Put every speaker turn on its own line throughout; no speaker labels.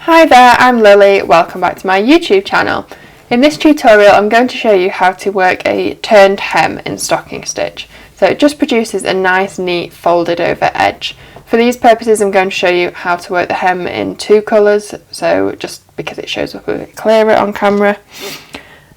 Hi there, I'm Lily, welcome back to my YouTube channel. In this tutorial I'm going to show you how to work a turned hem in stocking stitch. So it just produces a nice neat folded over edge. For these purposes I'm going to show you how to work the hem in two colours, so just because it shows up a bit clearer on camera.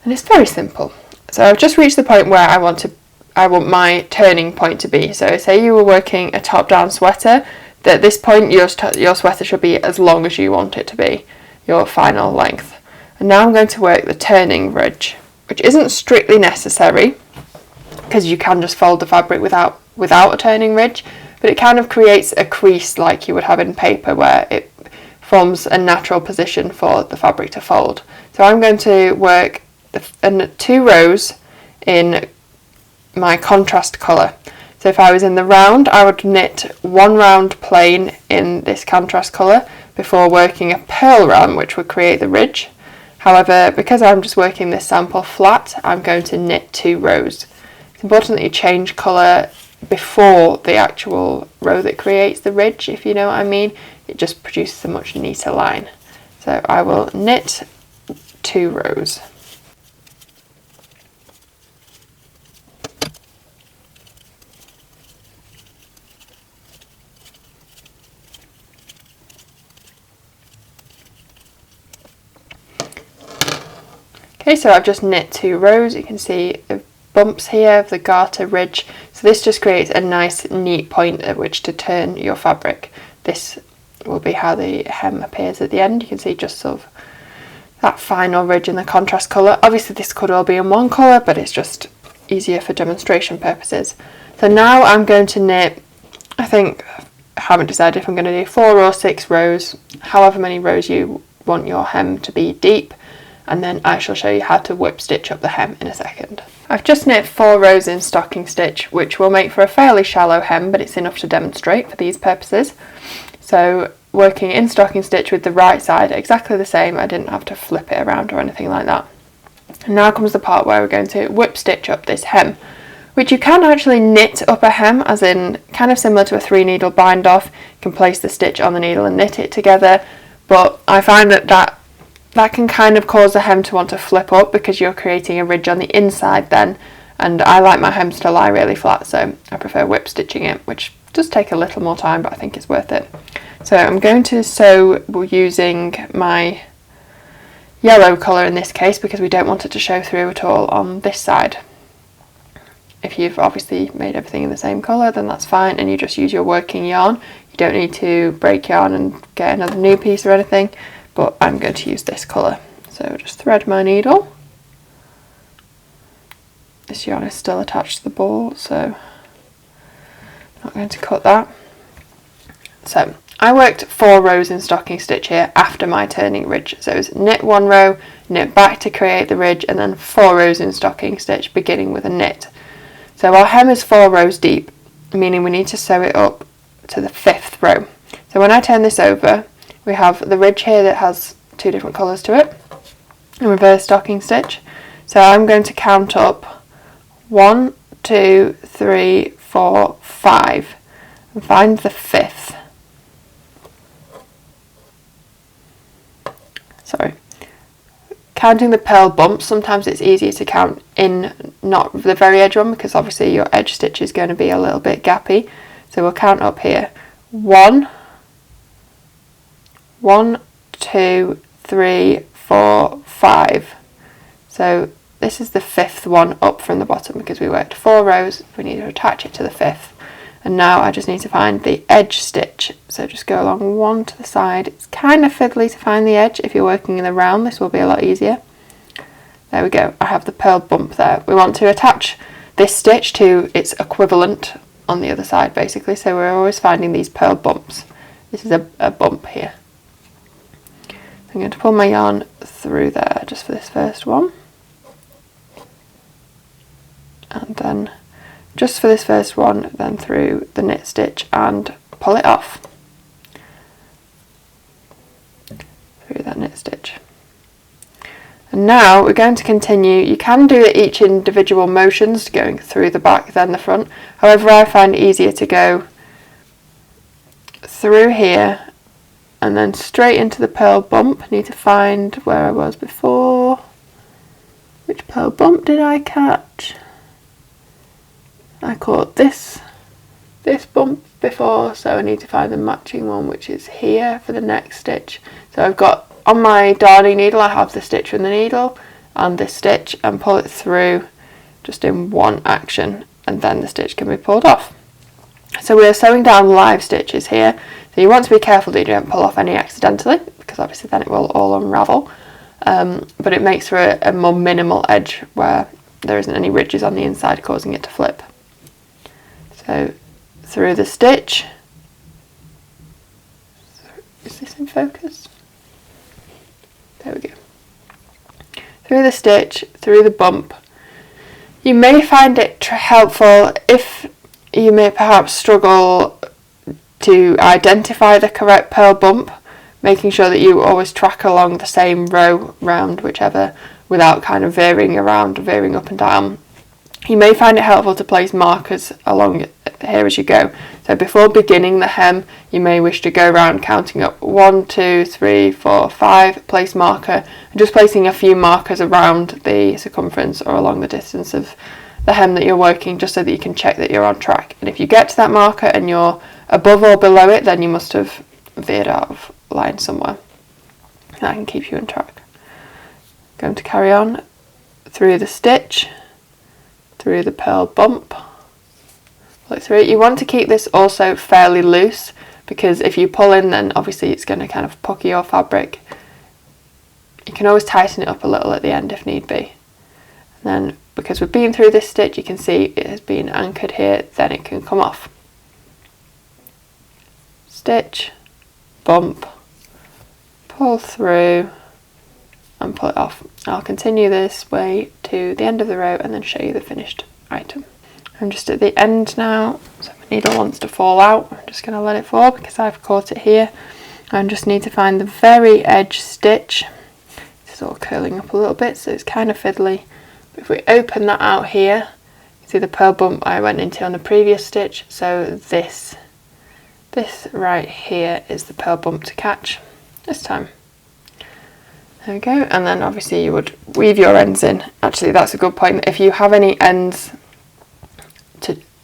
And it's very simple. So I've just reached the point where I want my turning point to be. So say you were working a top down sweater. At this point your sweater should be as long as you want it to be, your final length. And now I'm going to work the turning ridge, which isn't strictly necessary because you can just fold the fabric without a turning ridge, but it kind of creates a crease like you would have in paper where it forms a natural position for the fabric to fold. So I'm going to work two rows in my contrast colour. So if I was in the round, I would knit one round plain in this contrast colour before working a purl round, which would create the ridge. However, because I'm just working this sample flat, I'm going to knit two rows. It's important that you change colour before the actual row that creates the ridge, if you know what I mean. It just produces a much neater line. So I will knit two rows. Okay, so I've just knit two rows. You can see the bumps here of the garter ridge. So this just creates a nice neat point at which to turn your fabric. This will be how the hem appears at the end. You can see just sort of that final ridge in the contrast colour. Obviously this could all be in one colour, but it's just easier for demonstration purposes. So now I'm going to knit, I haven't decided if I'm going to do 4 or 6 rows, however many rows you want your hem to be deep. And then I shall show you how to whip stitch up the hem in a second. I've just knit 4 rows in stocking stitch, which will make for a fairly shallow hem, but it's enough to demonstrate for these purposes. So working in stocking stitch with the right side exactly the same, I didn't have to flip it around or anything like that. And now comes the part where we're going to whip stitch up this hem, which you can actually knit up a hem, as in kind of similar to a 3-needle bind off. You can place the stitch on the needle and knit it together, but I find that can kind of cause the hem to want to flip up because you're creating a ridge on the inside then, and I like my hems to lie really flat, so I prefer whip stitching it, which does take a little more time, but I think it's worth it. So I'm going to sew using my yellow colour in this case because we don't want it to show through at all on this side. If you've obviously made everything in the same colour, then that's fine, and you just use your working yarn. You don't need to break yarn and get another new piece or anything. But I'm going to use this colour. So just thread my needle. This yarn is still attached to the ball, so I'm not going to cut that. So I worked 4 rows in stocking stitch here after my turning ridge. So it was knit 1 row, knit back to create the ridge, and then 4 rows in stocking stitch beginning with a knit. So our hem is 4 rows deep, meaning we need to sew it up to the 5th row. So when I turn this over, we have the ridge here that has 2 different colours to it, and reverse stocking stitch. So I'm going to count up 1, 2, 3, 4, 5 and find the 5th. Sorry. Counting the purl bumps, sometimes it's easier to count in not the very edge one because obviously your edge stitch is going to be a little bit gappy. So we'll count up here. 1, 2, 3, 4, 5. So this is the 5th one up from the bottom because we worked 4 rows. We need to attach it to the 5th. And now I just need to find the edge stitch. So just go along one to the side. It's kind of fiddly to find the edge. If you're working in the round, this will be a lot easier. There we go. I have the purl bump there. We want to attach this stitch to its equivalent on the other side basically. So we're always finding these purl bumps. This is a bump here. I'm going to pull my yarn through there just for this first one, and then just for this first one, then through the knit stitch and pull it off through that knit stitch. And now we're going to continue. You can do each individual motions going through the back then the front, however I find it easier to go through here and then straight into the pearl bump. Need to find where I was before. Which pearl bump did I catch? I caught this bump before, so I need to find the matching one, which is here for the next stitch. So I've got on my darning needle, I have the stitch from the needle and this stitch, and pull it through just in one action, and then the stitch can be pulled off. So we're sewing down live stitches here, so you want to be careful that you don't pull off any accidentally, because obviously then it will all unravel, but it makes for a more minimal edge where there isn't any ridges on the inside causing it to flip. So through the stitch, is this in focus? There we go. Through the stitch, through the bump. You may find it helpful if you may perhaps struggle to identify the correct pearl bump, making sure that you always track along the same row round whichever without kind of veering up and down. You may find it helpful to place markers along here as you go. So before beginning the hem, you may wish to go around counting up 1, 2, 3, 4, 5, place marker, and just placing a few markers around the circumference or along the distance of the hem that you're working, just so that you can check that you're on track. And if you get to that marker and you're above or below it, then you must have veered out of line somewhere. That can keep you on track. Going to carry on through the stitch, through the pearl bump, pull it through. You want to keep this also fairly loose, because if you pull in, then obviously it's going to kind of pucker your fabric. You can always tighten it up a little at the end if need be. And then because we've been through this stitch, you can see it has been anchored here, then it can come off. Stitch, bump, pull through and pull it off. I'll continue this way to the end of the row and then show you the finished item. I'm just at the end now, so my needle wants to fall out. I'm just going to let it fall because I've caught it here. I just need to find the very edge stitch. It's all curling up a little bit, so it's kind of fiddly. But if we open that out here, you see the pearl bump I went into on the previous stitch, so this right here is the pearl bump to catch this time. There we go, and then obviously you would weave your ends in. Actually, that's a good point. If you have any ends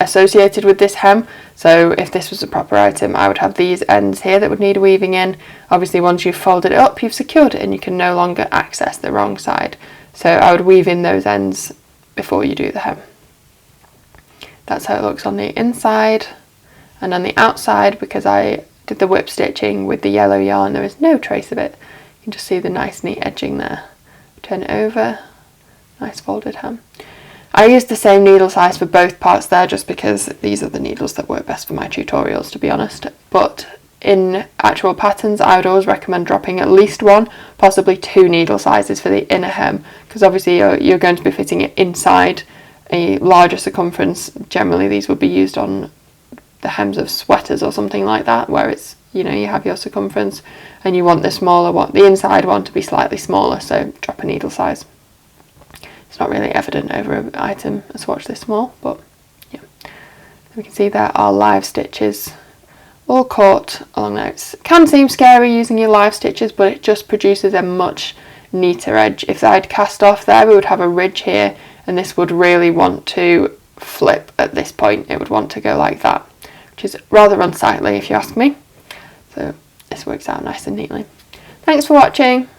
associated with this hem, so if this was a proper item, I would have these ends here that would need weaving in. Obviously, once you've folded it up, you've secured it and you can no longer access the wrong side. So I would weave in those ends before you do the hem. That's how it looks on the inside, and on the outside, because I did the whip stitching with the yellow yarn, there is no trace of it. You can just see the nice neat edging there. Turn it over, nice folded hem. I used the same needle size for both parts there, just because these are the needles that work best for my tutorials, to be honest. But in actual patterns, I would always recommend dropping at least 1, possibly 2 needle sizes for the inner hem, because obviously you're going to be fitting it inside a larger circumference. Generally these would be used on the hems of sweaters or something like that, where it's, you know, you have your circumference and you want the smaller one, the inside one, to be slightly smaller, so drop a needle size. It's not really evident over an item a swatch this small, but yeah. We can see there are live stitches all caught along there. It can seem scary using your live stitches, but it just produces a much neater edge. If I'd cast off there, we would have a ridge here, and this would really want to flip at this point. It would want to go like that, which is rather unsightly if you ask me. So this works out nice and neatly. Thanks for watching.